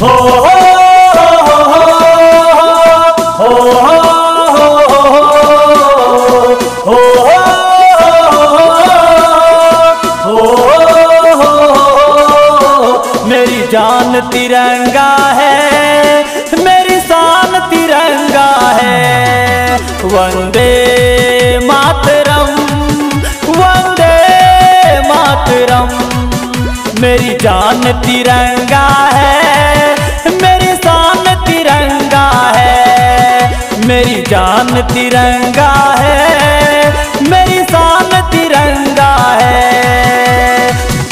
हो मेरी जान तिरंगा है, मेरी शान तिरंगा है। वंदे मातरम, वंदे मातरम। मेरी जान तिरंगा है, मेरी शान तिरंगा है। मेरी जान तिरंगा है, मेरी शान तिरंगा है।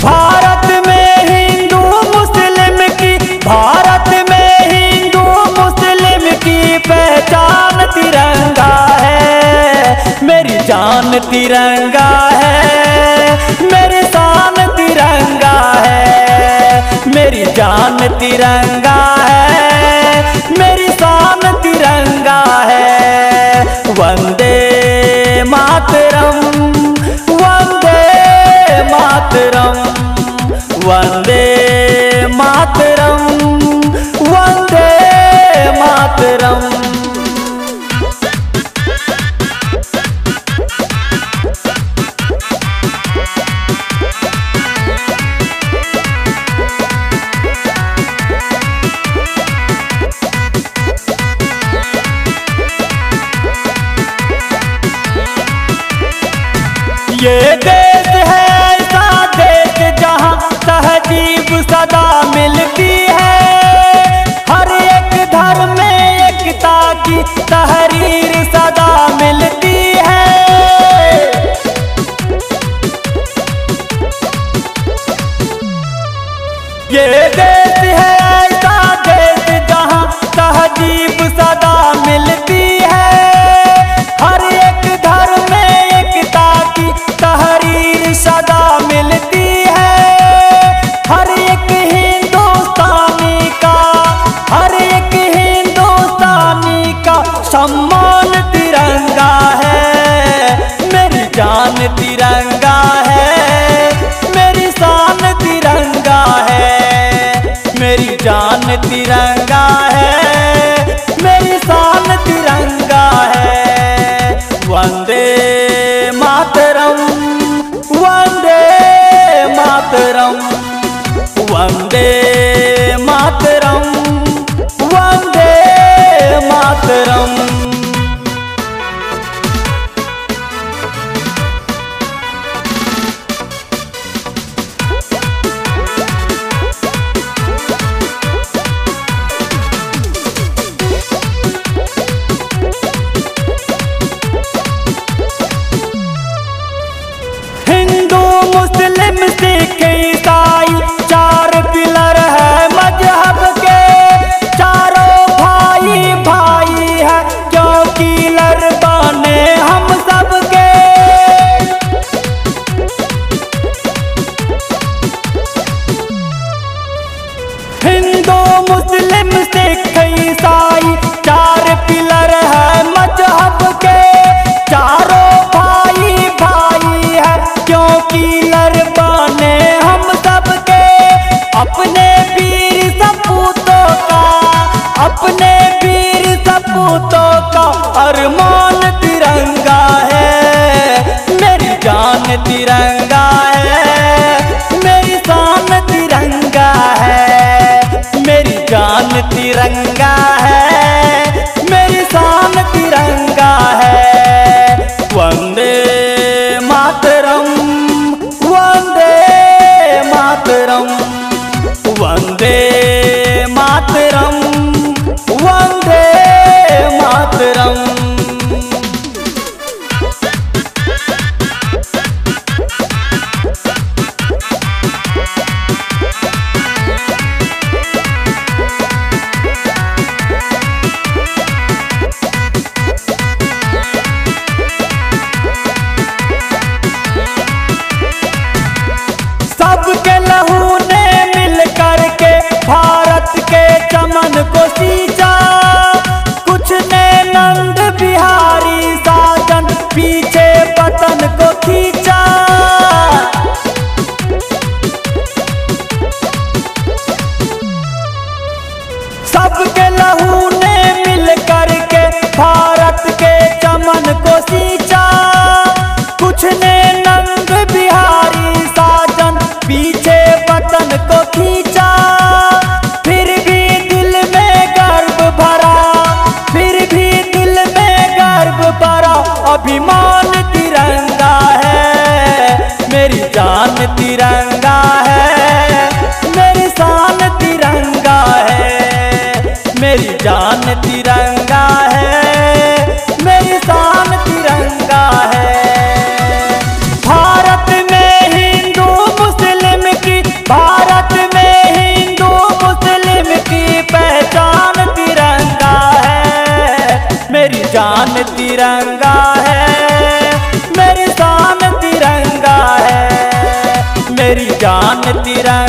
भारत में हिंदू मुस्लिम की, भारत में हिंदू मुस्लिम की पहचान तिरंगा है। मेरी जान तिरंगा है, मेरी शान तिरंगा है। मेरी जान तिरंगा है, मेरी शान तिरंगा है। वंदे मातरम, वंदे मातरम, वंदे मातरम, वंदे मातरम। ये देश है ऐसा देश जहाँ तहजीब सदा मिलती है। हर एक धर्म में एकता की तहरीर सदा मिलती है। ये देश है ऐसा देश जहाँ तहजीब सदा मिलती है। हर एक धर्म में एकता की तहरीर सदा मिलती है। हर एक हिंदुस्तानी का, हर एक हिंदुस्तानी का सम्मान तिरंगा है। मेरी जान तिरंगा है, मेरी शान तिरंगा है। मेरी जान तिरंगा है, मेरी शान तिरंगा है। वंदे मातरम, वंदे मातरम, वंदे मातरम, वंदे मातरम। हिंदू मुस्लिम सिख ईसाई चार पिलर है मजहब के। चारों भाई भाई है क्योंकि लरबाने हम सब के। हिंदू मुस्लिम सिख ईसाई चार पिलर है मजहब के। चारों भाई भाई है क्योंकि लरबाने हम सब के। तिरंगा है, मेरी शान तिरंगा है, मेरी जान तिरंगा है, मेरी शान तिरंगा है। भारत में हिंदू मुस्लिम की, भारत में हिंदू मुस्लिम की पहचान तिरंगा है, मेरी जान तिरंगा है, मेरी शान तिरंगा है, मेरी जान तिरंगा